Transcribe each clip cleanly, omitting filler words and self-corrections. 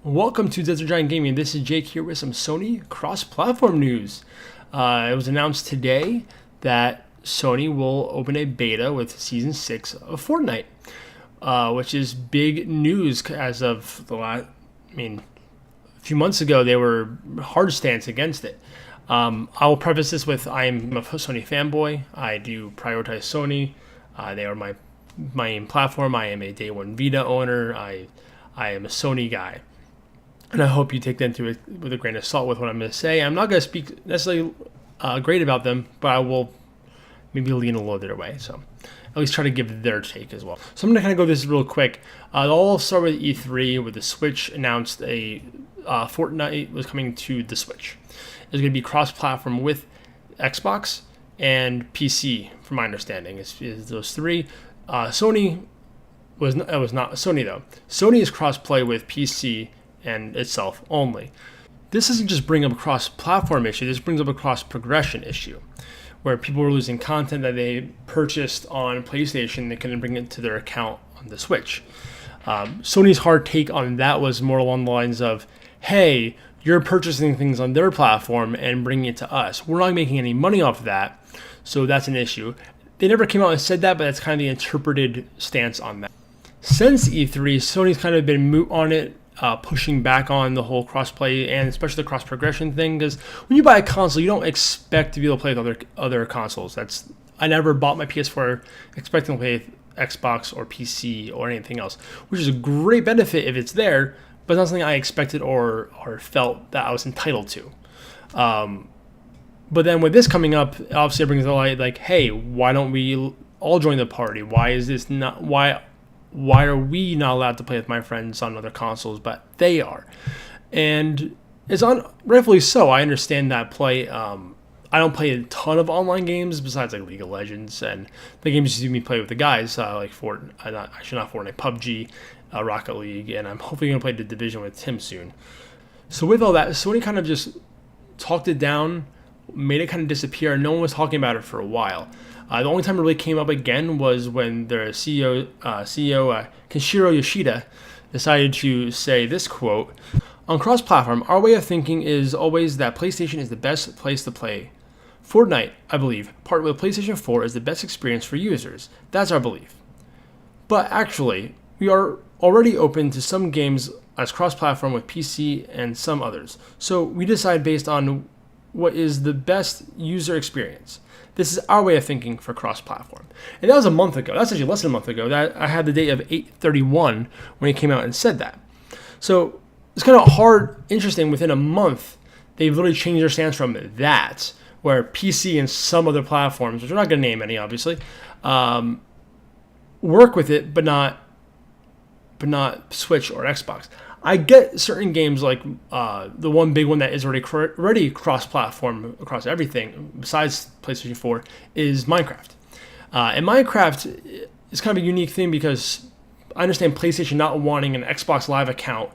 Welcome to Desert Giant Gaming. This is Jake here with some Sony cross-platform news. It was announced today that Sony will open a beta with Season 6 of Fortnite, which is big news as of a few months ago they were hard stance against it. I will preface this with I am a Sony fanboy. I do prioritize Sony. They are my main platform. I am a Day One Vita owner. I am a Sony guy. And I hope you take that into it with a grain of salt with what I'm going to say. I'm not going to speak necessarily great about them, but I will maybe lean a little their way. So at least try to give their take as well. So I'm going to kind of go this real quick. I'll start with E3, where the Switch announced a Fortnite was coming to the Switch. It's going to be cross-platform with Xbox and PC, from my understanding. It's those three. Sony was not Sony though. Sony is cross-play with PC and itself only. This doesn't just bring up a cross-platform issue, this brings up a cross-progression issue, where people were losing content that they purchased on PlayStation, they couldn't bring it to their account on the Switch. Sony's hard take on that was more along the lines of, hey, you're purchasing things on their platform and bringing it to us. We're not making any money off of that, so that's an issue. They never came out and said that, but that's kind of the interpreted stance on that. Since E3, Sony's kind of been moot on it, pushing back on the whole crossplay and especially the cross progression thing, because when you buy a console, you don't expect to be able to play with other consoles. I never bought my PS4 expecting to play with Xbox or PC or anything else, which is a great benefit if it's there, but not something I expected or felt that I was entitled to. But then with this coming up, obviously it brings to light like, hey, why don't we all join the party? Why are we not allowed to play with my friends on other consoles, but they are? And it's rightfully so. I understand that play. I don't play a ton of online games besides like League of Legends and the games you see me play with the guys like Fortnite, not Fortnite, PUBG, Rocket League, and I'm hopefully going to play The Division with Tim soon. So with all that, Sony kind of just talked it down, made it kind of disappear, and no one was talking about it for a while. The only time it really came up again was when their CEO Kenshiro Yoshida decided to say this quote: "On cross-platform, our way of thinking is always that PlayStation is the best place to play Fortnite. I believe, partnered with PlayStation 4 is the best experience for users. That's our belief. But actually, we are already open to some games as cross-platform with PC and some others. So we decide based on what is the best user experience. This is our way of thinking for cross-platform." And that was a month ago. That's actually less than a month ago. That I had the date of 8/31 when he came out and said that. So it's kind of interesting, within a month, they've literally changed their stance from that, where PC and some other platforms, which we're not going to name any, obviously, work with it, but not Switch or Xbox. I get certain games like the one big one that is already cross-platform across everything besides PlayStation 4 is Minecraft. And Minecraft is kind of a unique thing because I understand PlayStation not wanting an Xbox Live account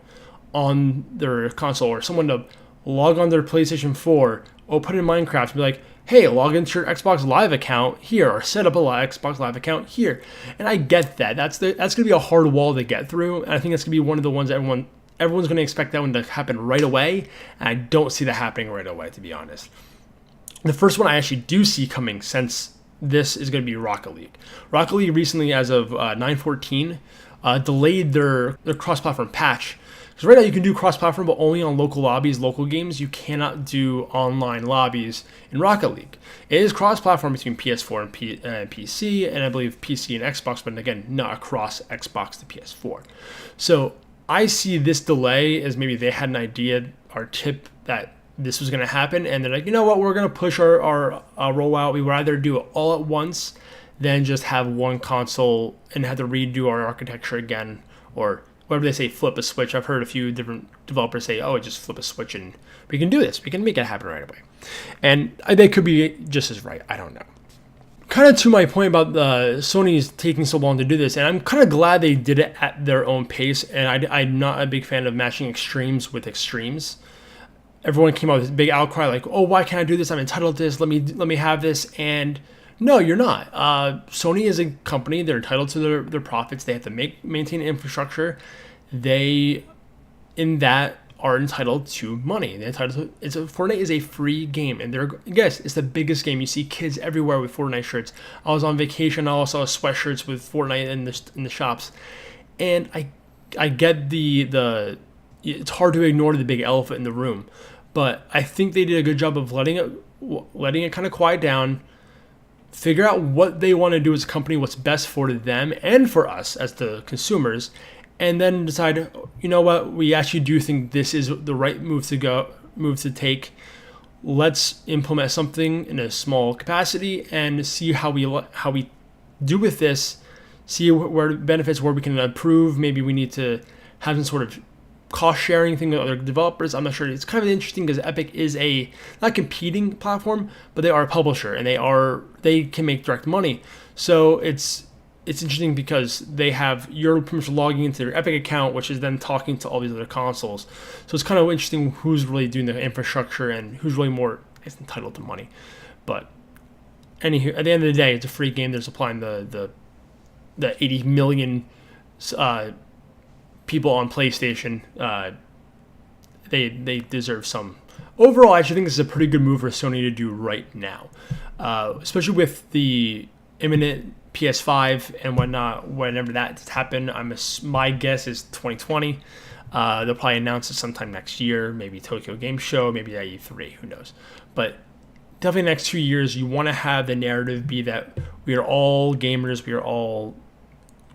on their console, or someone to log on their PlayStation 4 or put in Minecraft and be like, hey, log into your Xbox Live account here, or set up a Xbox Live account here. And I get that. That's going to be a hard wall to get through. And I think that's going to be one of the ones everyone's going to expect that one to happen right away, and I don't see that happening right away, to be honest. The first one I actually do see coming since this is going to be Rocket League. Rocket League recently, as of 9/14, delayed their cross-platform patch. Because right now you can do cross-platform, but only on local lobbies, local games. You cannot do online lobbies in Rocket League. It is cross-platform between PS4 and PC, and I believe PC and Xbox, but again, not across Xbox to PS4. So I see this delay as maybe they had an idea or tip that this was going to happen, and they're like, you know what, we're going to push our rollout. We would rather do it all at once than just have one console and have to redo our architecture again, or whatever they say, flip a switch. I've heard a few different developers say, oh, just flip a switch and we can do this. We can make it happen right away. And they could be just as right. I don't know. Kind of to my point about Sony's taking so long to do this, and I'm kind of glad they did it at their own pace, and I'm not a big fan of matching extremes with extremes. Everyone came out with this big outcry like, oh, why can't I do this? I'm entitled to this. Let me have this. And no, you're not. Sony is a company. They're entitled to their profits. They have to maintain infrastructure. They in that are entitled to money. They're entitled to, Fortnite is a free game, and yes, it's the biggest game. You see kids everywhere with Fortnite shirts. I was on vacation. I also saw sweatshirts with Fortnite in the shops, and I get the it's hard to ignore the big elephant in the room, but I think they did a good job of letting it kind of quiet down, figure out what they want to do as a company, what's best for them and for us as the consumers, and then decide, you know what, we actually do think this is the right move to take. Let's implement something in a small capacity and see how we do with this. See where benefits, where we can improve. Maybe we need to have some sort of cost sharing thing with other developers. I'm not sure. It's kind of interesting because Epic is not competing platform, but they are a publisher, and they can make direct money. So it's interesting because you're pretty much logging into their Epic account, which is then talking to all these other consoles. So it's kind of interesting who's really doing the infrastructure and who's really more entitled to money. But anywho, at the end of the day, it's a free game. They're supplying the 80 million people on PlayStation. They deserve some. Overall, I actually think this is a pretty good move for Sony to do right now, especially with the imminent PS5 and whatnot. Whenever that happen, my guess is 2020. They'll probably announce it sometime next year, maybe Tokyo Game Show, maybe at E3, who knows. But definitely the next 2 years, you want to have the narrative be that we are all gamers, we are all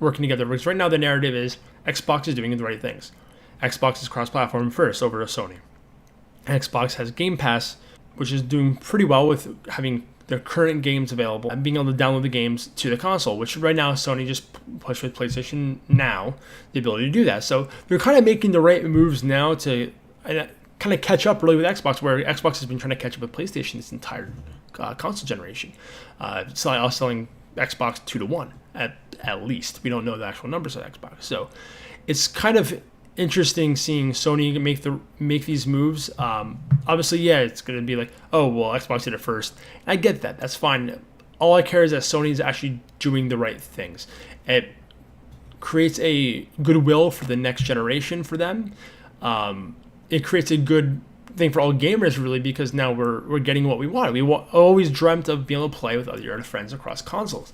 working together. Because right now the narrative is Xbox is doing the right things. Xbox is cross-platform first over to Sony. Xbox has Game Pass, which is doing pretty well with having their current games available and being able to download the games to the console, which right now Sony just pushed with PlayStation Now, the ability to do that. So they're kind of making the right moves now to kind of catch up really with Xbox, where Xbox has been trying to catch up with PlayStation this entire console generation. Selling Xbox 2-1 at least. We don't know the actual numbers of Xbox. So it's kind of interesting seeing Sony make these moves. Obviously, yeah, it's going to be like, oh, well, Xbox did it first. I get that. That's fine. All I care is that Sony's actually doing the right things. It creates a goodwill for the next generation for them. It creates a good thing for all gamers, really, because now we're getting what we wanted. We always dreamt of being able to play with other friends across consoles.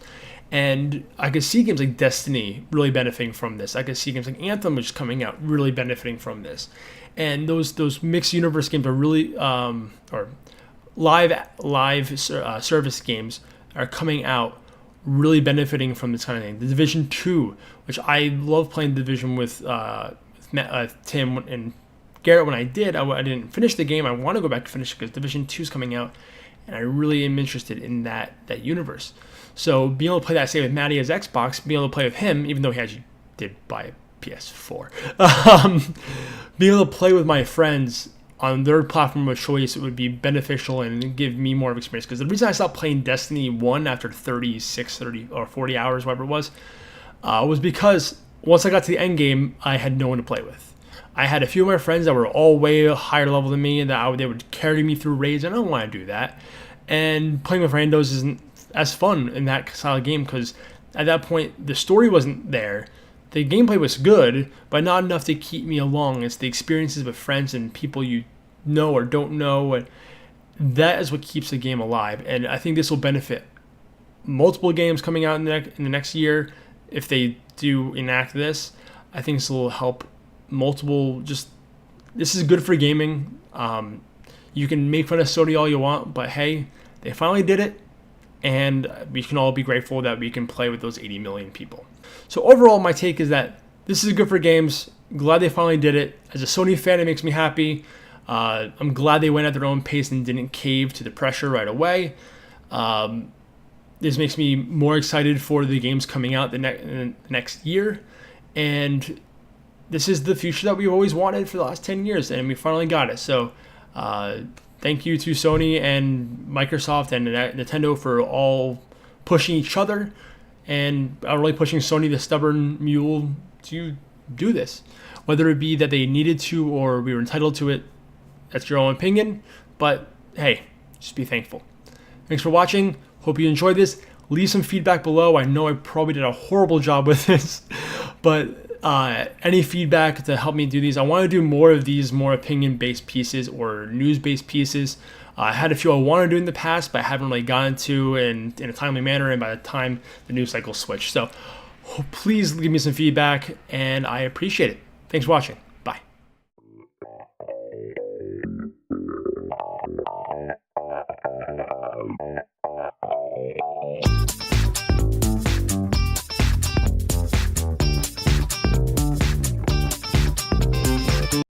And I could see games like Destiny really benefiting from this. I could see games like Anthem, which is coming out, really benefiting from this. And those mixed universe games are really, or live service games are coming out, really benefiting from this kind of thing. The Division 2, which I love playing Division with Tim and Garrett when I did. I didn't finish the game. I want to go back to finish it because Division 2 is coming out, and I really am interested in that universe. So being able to play that, say, with Matty as Xbox, being able to play with him, even though he actually did buy a PS4, being able to play with my friends on their platform of choice, it would be beneficial and give me more of experience. Because the reason I stopped playing Destiny 1 after 30 or 40 hours, whatever it was because once I got to the end game, I had no one to play with. I had a few of my friends that were all way higher level than me, and they would carry me through raids. I don't want to do that. And playing with randos isn't as fun in that style of game because at that point, the story wasn't there. The gameplay was good, but not enough to keep me along. It's the experiences with friends and people you know or don't know, and that is what keeps the game alive. And I think this will benefit multiple games coming out in the next year. If they do enact this, I think this will help multiple. This is good for gaming. You can make fun of Sony all you want, but hey, they finally did it, and we can all be grateful that we can play with those 80 million people. So overall, my take is that this is good for games. Glad they finally did it. As a Sony fan, it makes me happy. I'm glad they went at their own pace and didn't cave to the pressure right away. This makes me more excited for the games coming out the next year. And this is the future that we've always wanted for the last 10 years, and we finally got it. So thank you to Sony and Microsoft and Nintendo for all pushing each other and really pushing Sony, the stubborn mule, to do this. Whether it be that they needed to or we were entitled to it, that's your own opinion. But hey, just be thankful. Thanks for watching. Hope you enjoyed this. Leave some feedback below. I know I probably did a horrible job with this, but Any feedback to help me do these. I want to do more of these more opinion-based pieces or news-based pieces. I had a few I wanted to do in the past, but I haven't really gotten to in a timely manner, and by the time the news cycle switched. So please give me some feedback, and I appreciate it. Thanks for watching. Bye.